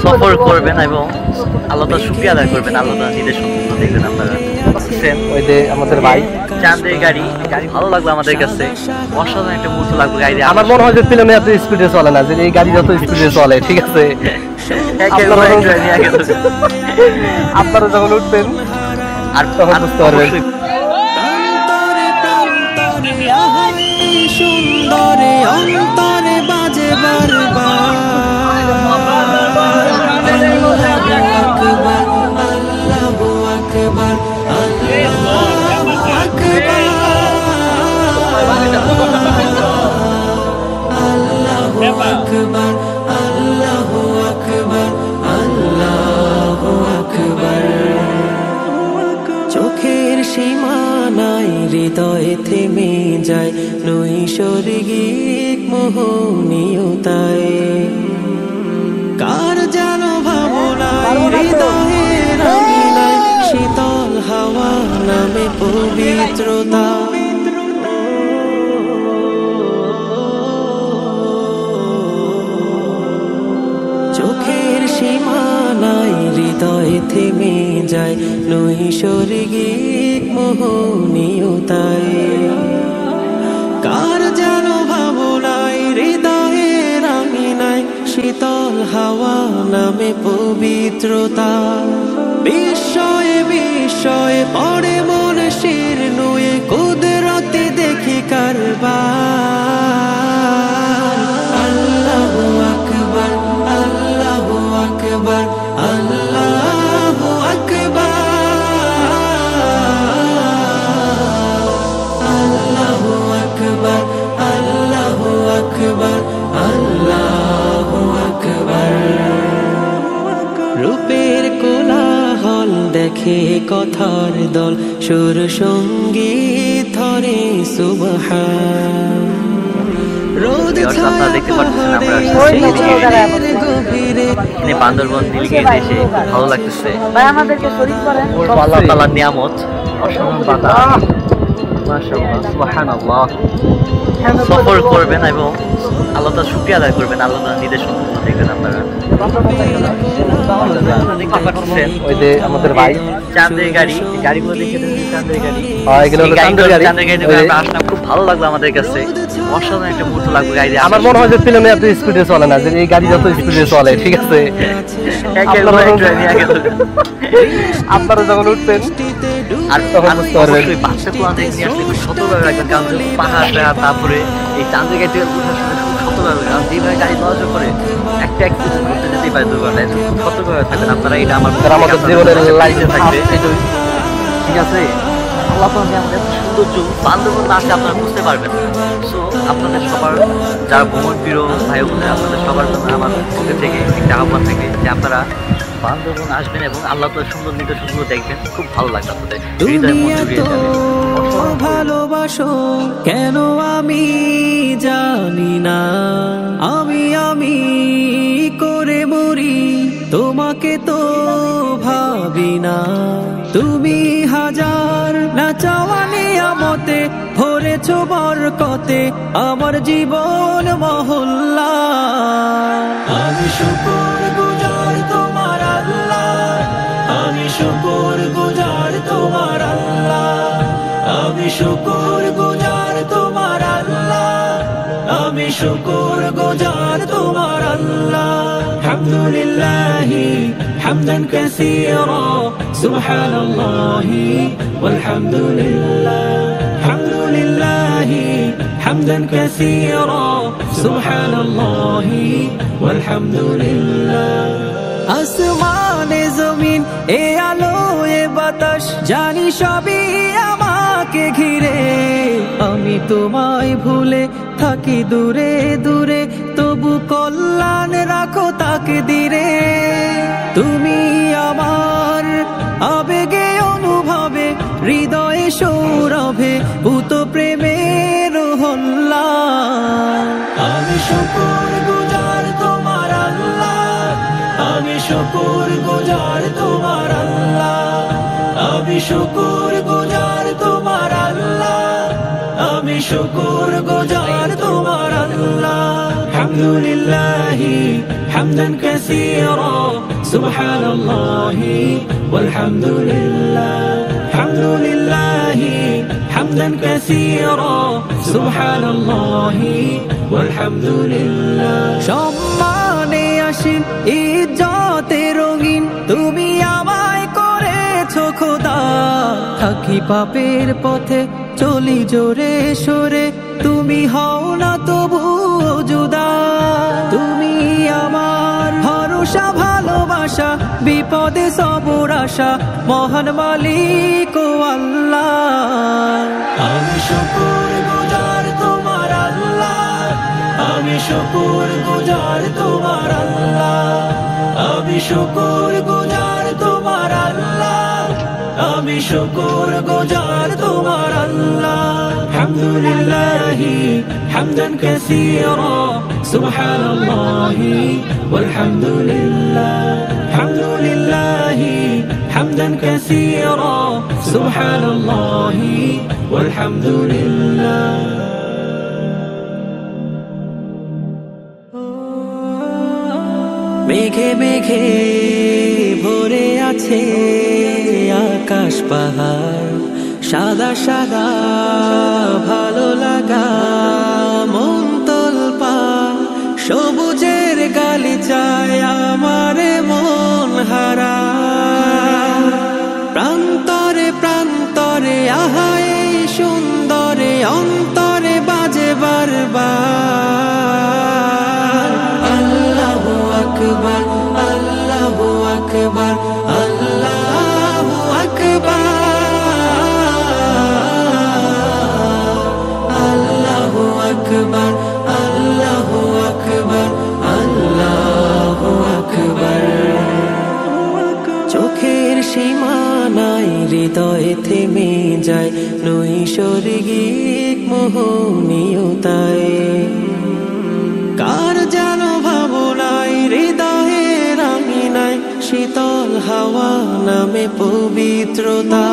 সফর করবেন এবং আল্লাহ তাআলার শুকরিয়া আদায় করবেন, আল্লাহ তাআলার নির্দেশনা দেখবেন আপনারা। ওই যে আমাদের ভাই চাঁদের গাড়ি ভালো লাগলো আমাদের কাছে, অসাধারণ একটা মুহূর্ত লাগলো গাড়ি। আমার মনে হয় যে ফিল্মে এত স্পিডে চলে না, যে এই গাড়ি যত স্পিডে চলে, ঠিক আছে? আপনারা যখন উঠবেন আর তখন বুঝতে পারবেন। সুন্দরে অন্তরে বাজে বারবার আল্লাহু আকবার, আল্লাহু আকবার, আল্লাহু আকবার, আল্লাহু আকবার, আল্লাহু আকবার। চোখের সীমানায় হৃদয়ে থেমে যায় নৈসর্গিক মোহনীয়তায়, কার যেন ভাবনায় হৃদয়ের আঙিনায় শীতল হাওয়া নামে পবিত্রতা। চোখের সীমানায় হৃদয়ে থেমে যায় নৈসর্গিক মোহনীয়তায়, কার যেন ভাবনায় হৃদয়ের আঙিনায় শীতল হাওয়া নামে পবিত্রতা। বিস্ময়ে বিস্ময়ে পড়ে মন শির নুয়ে কুদরতি দেখি কারবার। আল্লাহু আকবার, আল্লাহু আকবার, আল্লাহু আকবার, আল্লাহু আকবার, আল্লাহু আকবার, আল্লাহু আকবার। রূপের কোলাহল দেখে কথার দল, সুর সঙ্গীত ধরে সুবহান। রোদ দেখতে পাচ্ছেন আমরা বান্দরবন নীলগিরি এসে ভালো লাগতেছে। আল্লাহ তাআলার নিয়ামত, অসাধারণ বাতাস, মাশাআল্লাহ, সুবহানাল্লাহ। সফর করবেন এবং আল্লাহ তাআলার শুকরিয়া আদায় করবেন, আল্লাহ তাআলার নির্দেশনা দেখবেন আপনারা। দেখতে পাচ্ছেন ওই যে আমাদের ভাই চাঁদের গাড়ি, গাড়িগুলো দেখে চাঁদের গাড়ি, চাঁদের গাড়ি আসলাম, খুব ভালো লাগলো আমাদের কাছে, অসাধারণ একটা মুহূর্ত লাগলো গাড়ি। আমার মনে হয় যে ফিল্মে এত স্পিডে চলে না, যে এই গাড়ি যত স্পিডে চলে, ঠিক আছে? আপনারা যখন উঠবেন আর তখন বুঝতে পারবেন। বাচ্চা কোলাতে নিয়ে আসলে খুব সতর্কভাবে রাখবেন, কারণ পাহাড় টাহাড়, তারপরে এই চাঁদের গাড়ি থেকে উঠার সময় খুব সতর্কভাবে, কারণ যেভাবে গাড়ি চলাচল করে একটা অ্যাক্সিডেন্ট করতে যেতেই পারে দুর্ঘটনায়, খুব সতর্কভাবে থাকবেন আপনারা। এটা আমার আমাদের জীবনের লাইফে থাকবে, ঠিক আছে? আল্লাহ আমাদের এত সৌন্দর্য বান্দরবন না আসলে আপনারা বুঝতে পারবেন। সো আপনাদের সবার, যারা ভ্রমণ প্রিয় ভাই বোনের, আপনাদের সবার জন্য আমার পক্ষ থেকে একটা আহ্বান থাকে যে আপনারা বান্দরবন আসবেন এবং আল্লাহ তাআলার সুন্দর নিদর্শনগুলো দেখবেন, খুব ভালো লাগবে আপনাদের, হৃদয়ের মধ্যে জুড়িয়ে যাবে। ভালোবাসো কেন আমি জানি না, আমি করে মরি তোমাকে তো ভাবি না। তুমি হাজার না চাওয়া নিয়ামতে ভরেছো বরকতে আমার জীবন মহল্লা। আমি শুকর গুজার তোমার আল্লাহ, আমি শুকর গুজার তোমার আল্লাহ, আমি শুকর গুজার তোমার আল্লাহ, আমি শুকর গুজার তোমার আল্লাহ। হামদুলিল্লাহি হামদান কাসীরা সুবহানাল্লাহি ওয়ালহামদুলিল্লাহ, হামদুলিল্লাহি হামদান কাসীরা সুবহানাল্লাহি ওয়ালহামদুলিল্লাহ। আসমানে জমিন এ আলো এ বাতাস জানি সবই আমাকে ঘিরে, আমি তোমায় ভুলে থাকি দূরে দূরে, তবু কল্যাণ রাখো তাকে দিরে। তুমি আমার আবেগে অনুভবে হৃদয়ে সৌরভে ভূত প্রেমের হল্লা। আমি শুকর গুজার তোমার আল্লাহ, আমি শুকর গুজার তোমার আল্লাহ, আমি শুকর গুজার তোমার আল্লাহ, আমি শুকর গুজার তোমার আল্লাহ। হামদুলিল্লাহি হামদান কাসীরা সুবহানাল্লাহি ওয়ালহামদুলিল্লাহ হামদুলিল্লাহি হামদান কাসীরা সুবহানাল্লাহি ওয়ালহামদুলিল্লাহ সম্মানে আসীন ইজ্জতে রঙিন তুমি আমায় করেছো খোদা থাকি পাপের পথে চলি জোরে সরে তুমি হও না তবু জুদা তুমি আমার ভরসা ভালোবাসা বিপদে সবর আশা মহান মালিক ও আল্লাহ আমি শুকর গুজার তোমার আল্লাহ আমি শুকর গুজার তোমার আল্লাহ আমি শুকর গুজার তোমার আল্লাহ আমি শুকর গুজার তোমার আল্লাহ হামদুলিল্লাহি হামদান কাসীরা সুবহানাল্লাহি ওয়ালহামদুলিল্লাহ হামদুলিল্লাহি হামদান কাসীরা সুবহানাল্লাহি ওয়ালহামদুলিল্লাহ মেঘে মেঘে ভরে আছে আকাশ পাহাড় সাদা সাদা ভালো লাগা মন তোলপাড় সবুজের গালিচায় আমার মন হারা প্রান্তরে প্রান্তরে আহাই সুন্দরে অন্তরে বাজে বারবার আল্লাহু আকবার আল্লাহু আকবার আল্লাহু আকবার আল্লাহু আকবার আল্লাহু আকবার আল্লাহু আকবার চোখের সীমানায় হৃদয়ে থেমে যায় নৈসর্গিক মোহনীয়তায় কার যেন ভাবনায় হৃদয়ে রাঙিনায় শীতল হাওয়া নামে পবিত্রতা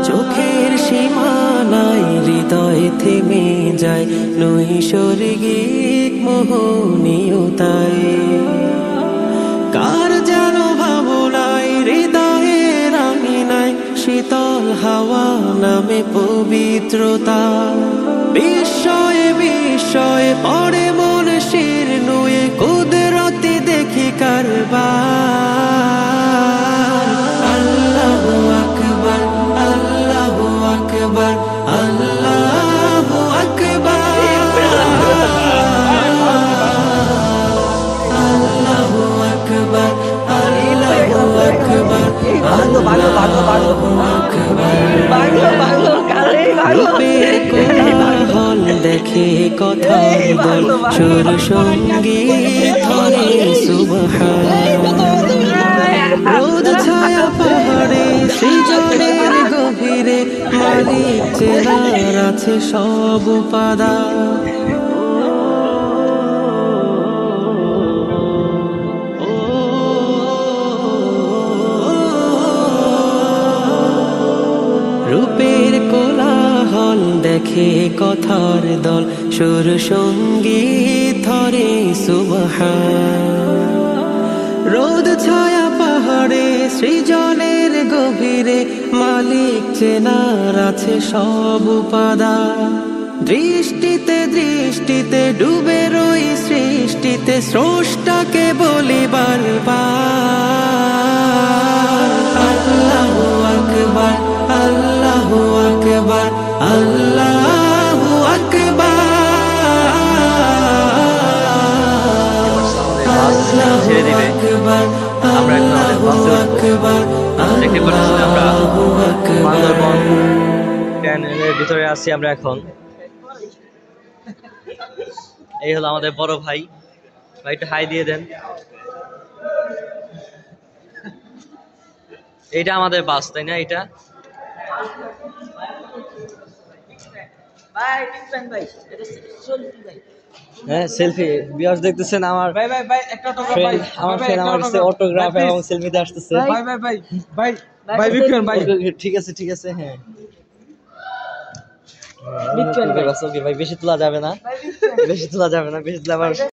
চোখের সীমানায় হৃদয়ে থেমে যায় নৈসর্গিক মোহনীয়তায় কার যেন ভাবনায় হৃদয়ে রাঙিনায় শীতল হাওয়া নামে পবিত্রতা বিস্ময়ে বিস্ময়ে পড়ে মন শির নুয়ে কুদরতি দেখি কারবার আল্লাহু আকবার আল্লাহু আকবার আল্লাহু আকবার আল্লাহু আকবার আল্লাহু আকবার রূপের কোলাহল দেখে কথা বল সুর সঙ্গীত ধরে সুবহান রোদ ছায়া পাহাড়ে সৃজনের গভীরে মালিক চেনার আছে সব উপাদান রূপের কোলাহল দেখে কথার দল সুর সঙ্গীত ধরে সুবহান রোদ ছায়া পাহাড়ে সৃজনের গভীরে মালিক চেনার আছে সব উপাদান দৃষ্টিতে দৃষ্টিতে ডুবে রই সৃষ্টিতে স্রষ্টাকে বলি বারবার আল্লাহু আকবার আল্লাহু আকবার আল্লাহু আকবার ছেড়ে দিবে আমরা এখন আমাদের বাসে দেখতে পাচ্ছি আমরা বান্দরবন ট্যানেলের ভিতরে আছি আমরা এখন এই হলো আমাদের বড় ভাই ভাই একটু হাই দিয়ে দেন এইটা আমাদের বাস তাই না এটা হ্যাঁ সেলফি ভিউয়ার্স দেখতেছেন আমার ভাই ভাই ভাই একটা অটোগ্রাফ ভাই আমার ফ্রেন্ড আমার কাছে অটোগ্রাফ এবং সেলফি দিতে আসতেছে ভাই ভাই ভাই ভাই ভাই বিক্রম ভাই ঠিক আছে হ্যাঁ ওকে ভাই বেশি তোলা যাবে না, বেশি তোলা যাবে না, বেশি তোলা আমার